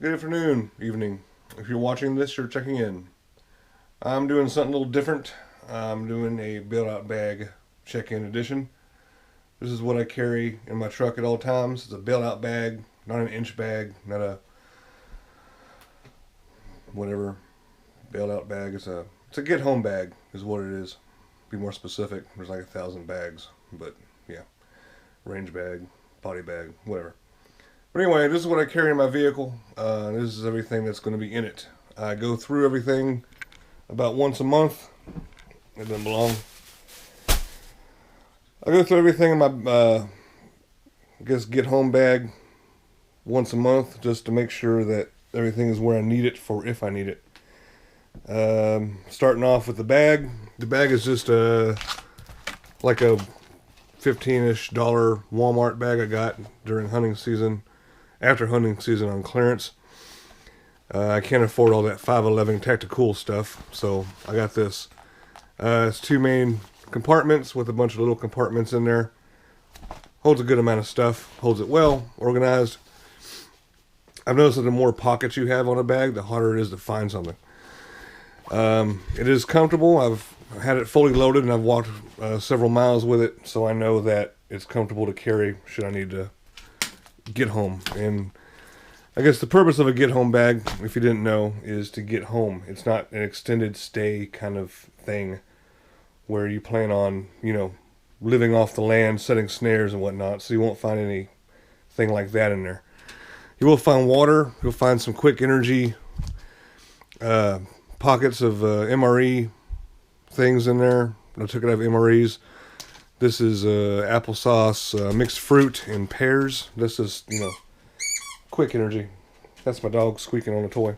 Good afternoon, evening. If you're watching this, you're checking in. I'm doing something a little different. I'm doing a build-out bag check-in edition. This is what I carry in my truck at all times. It's a build-out bag, not an inch bag, not a whatever build-out bag. It's a get-home bag is what it is. Be more specific. There's like 1,000 bags, but yeah, range bag, body bag, whatever. But anyway, this is what I carry in my vehicle. This is everything that's going to be in it. I go through everything about once a month. It doesn't belong. I go through everything in my, get home bag once a month just to make sure that everything is where I need it for if I need it. Starting off with the bag. The bag is just like a $15-ish Walmart bag I got during hunting season. After hunting season on clearance. I can't afford all that 511 tactical stuff, so I got this. It's two main compartments with a bunch of little compartments in there. Holds a good amount of stuff. Holds it well, organized. I've noticed that the more pockets you have on a bag, the harder it is to find something. It is comfortable. I've had it fully loaded and I've walked several miles with it, so I know that it's comfortable to carry should I need to get home. And I guess the purpose of a get home bag, if you didn't know, is to get home. It's not an extended stay kind of thing where you plan on, living off the land, setting snares and whatnot, so you won't find anything like that in there. You will find water. You'll find some quick energy pockets of MRE things in there. I took it out of MREs. This is applesauce, mixed fruit and pears. This is, quick energy. That's my dog squeaking on a toy.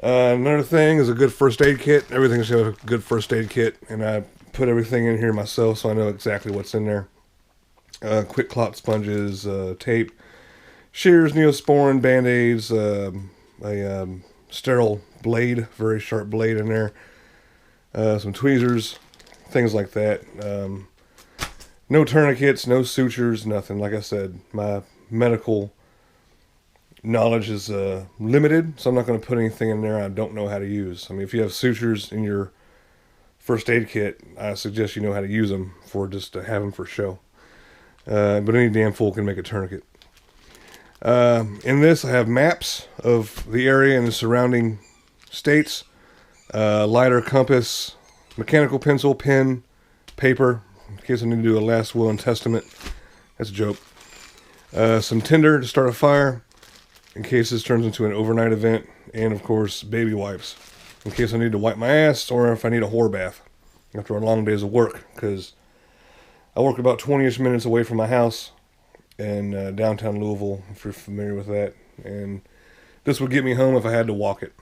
Another thing is a good first aid kit. Everything should have a good first aid kit. And I put everything in here myself so I know exactly what's in there. Quick clot sponges, tape, shears, neosporin, band-aids, a sterile blade, very sharp blade in there. Some tweezers. Things like that. No tourniquets, no sutures, nothing. Like I said, my medical knowledge is limited, so I'm not going to put anything in there I don't know how to use. I mean, if you have sutures in your first aid kit, I suggest you know how to use them for just to have them for show. But any damn fool can make a tourniquet. In this, I have maps of the area and the surrounding states, lighter compass, mechanical pencil, pen, paper, in case I need to do a last will and testament. That's a joke. Some tinder to start a fire, in case this turns into an overnight event. And, of course, baby wipes, in case I need to wipe my ass or if I need a whore bath after a long days of work. Because I work about 20-ish minutes away from my house in downtown Louisville, if you're familiar with that. And this would get me home if I had to walk it.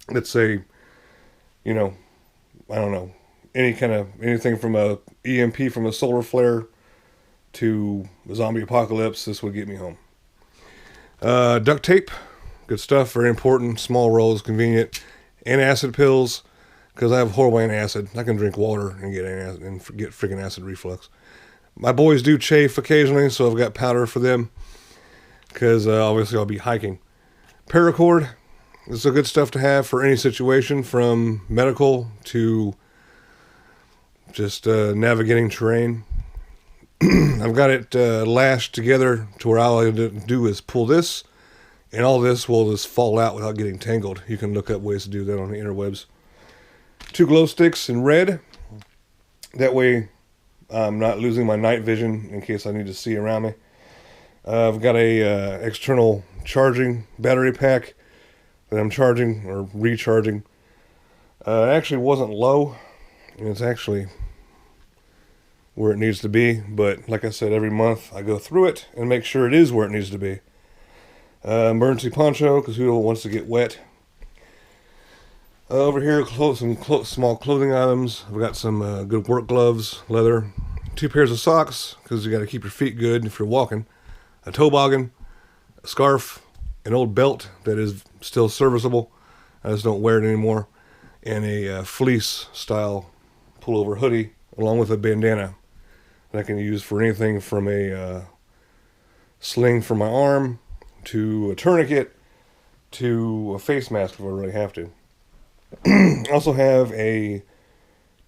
Let's say, I don't know, anything from a EMP from a solar flare to a zombie apocalypse, this would get me home. Duct tape, good stuff, very important. Small rolls, convenient. Antacid pills, because I have horrible antacid. I can drink water and get freaking acid reflux. My boys do chafe occasionally, so I've got powder for them, because obviously I'll be hiking. Paracord. This is good stuff to have for any situation, from medical to just navigating terrain. I've got it lashed together to where all I do is pull this, and all this will just fall out without getting tangled. You can look up ways to do that on the interwebs. 2 glow sticks in red. That way I'm not losing my night vision in case I need to see around me. I've got a external charging battery pack that I'm charging or recharging. It actually wasn't low. It's actually where it needs to be. But like I said, every month I go through it and make sure it is where it needs to be. Emergency poncho, because who wants to get wet? Over here, some small clothing items. I've got some good work gloves, leather. 2 pairs of socks, because you got to keep your feet good if you're walking. A toboggan, a scarf, an old belt that is still serviceable. I just don't wear it anymore. And a fleece style pullover hoodie, along with a bandana that I can use for anything from a sling for my arm to a tourniquet to a face mask if I really have to. Also have a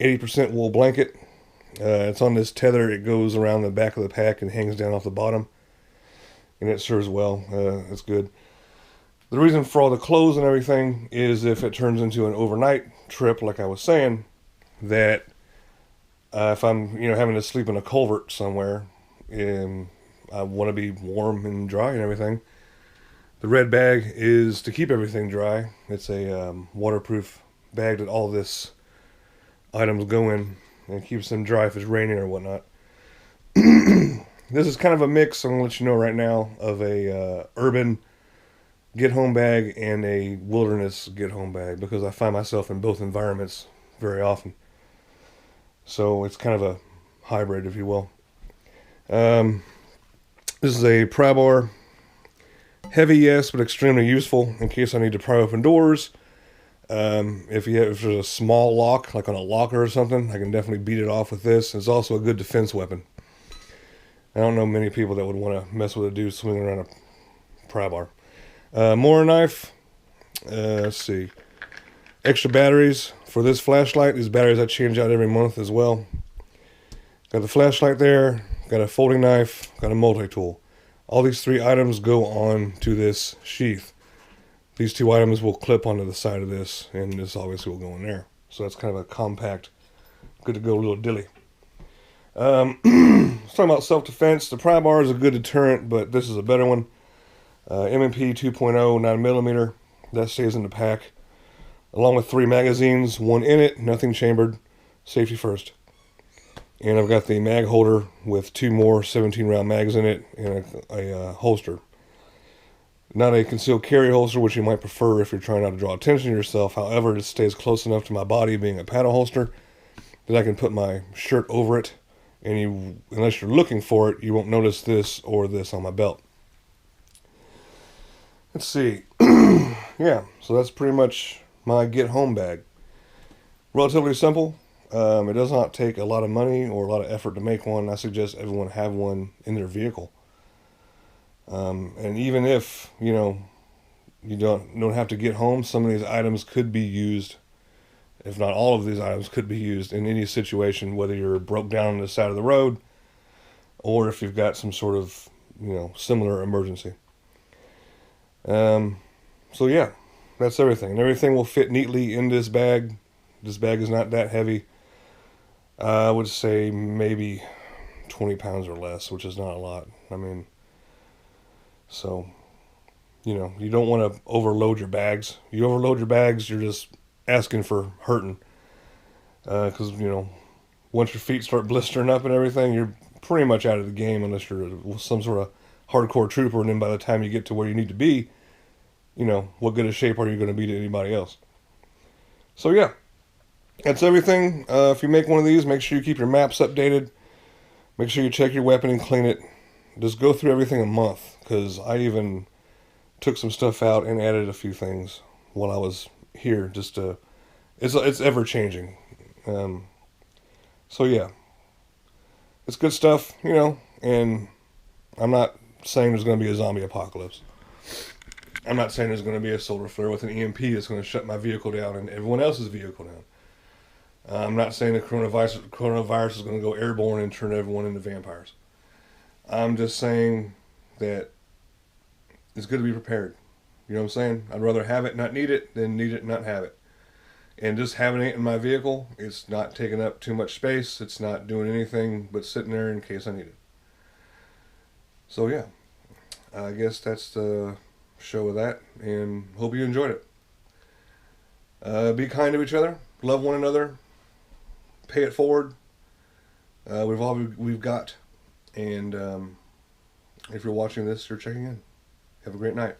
80% wool blanket. It's on this tether. It goes around the back of the pack and hangs down off the bottom. And it serves well. It's good. The reason for all the clothes and everything is if it turns into an overnight trip, like I was saying, that if I'm having to sleep in a culvert somewhere, and I want to be warm and dry and everything, the red bag is to keep everything dry. It's a waterproof bag that all this items go in and keeps them dry if it's raining or whatnot. This is kind of a mix, I'm going to let you know right now, of a urban get home bag and a wilderness get home bag, because I find myself in both environments very often. So it's kind of a hybrid, if you will. This is a pry bar. Heavy, yes, but extremely useful in case I need to pry open doors. If there's a small lock, like on a locker or something, I can definitely beat it off with this. It's also a good defense weapon. I don't know many people that would want to mess with a dude swinging around a pry bar. More knife. Let's see. Extra batteries for this flashlight. These batteries I change out every month as well. Got the flashlight there. Got a folding knife. Got a multi-tool. All these 3 items go on to this sheath. These 2 items will clip onto the side of this, and this obviously will go in there. So that's kind of a compact, good to go little dilly. Let's talk about self-defense. The pry bar is a good deterrent, but this is a better one. M&P 2.0 9mm. That stays in the pack, along with 3 magazines, 1 in it, nothing chambered, safety first. And I've got the mag holder with 2 more 17-round mags in it and a holster. Not a concealed carry holster, which you might prefer if you're trying not to draw attention to yourself. However, it stays close enough to my body, being a paddle holster, that I can put my shirt over it. And unless you're looking for it, you won't notice this or this on my belt. Let's see. Yeah, so that's pretty much my get home bag. Relatively simple. It does not take a lot of money or a lot of effort to make one. I suggest everyone have one in their vehicle. And even if, you don't have to get home, some of these items could be used, if not all of these items could be used in any situation, whether you're broke down on the side of the road or if you've got some sort of, similar emergency. So yeah, that's everything. And everything will fit neatly in this bag. This bag is not that heavy. I would say maybe 20 pounds or less, which is not a lot. So, you don't want to overload your bags. You overload your bags, you're just asking for hurting. Because, once your feet start blistering up and everything, you're pretty much out of the game unless you're some sort of hardcore trooper. And then by the time you get to where you need to be, what good a shape are you going to be to anybody else? So, yeah. That's everything. If you make one of these, make sure you keep your maps updated. Make sure you check your weapon and clean it. Just go through everything a month, because I even took some stuff out and added a few things while I was here. It's ever changing. So yeah, it's good stuff, and I'm not saying there's going to be a zombie apocalypse. I'm not saying there's going to be a solar flare with an EMP that's going to shut my vehicle down and everyone else's vehicle down. I'm not saying the coronavirus is going to go airborne and turn everyone into vampires. I'm just saying that it's good to be prepared. You know what I'm saying? I'd rather have it, not need it, than need it, not have it. And just having it in my vehicle, it's not taking up too much space. It's not doing anything but sitting there in case I need it. So yeah, I guess that's the show of that, and hope you enjoyed it. Be kind to each other, love one another, pay it forward. We've got, and if you're watching this, you're checking in. Have a great night.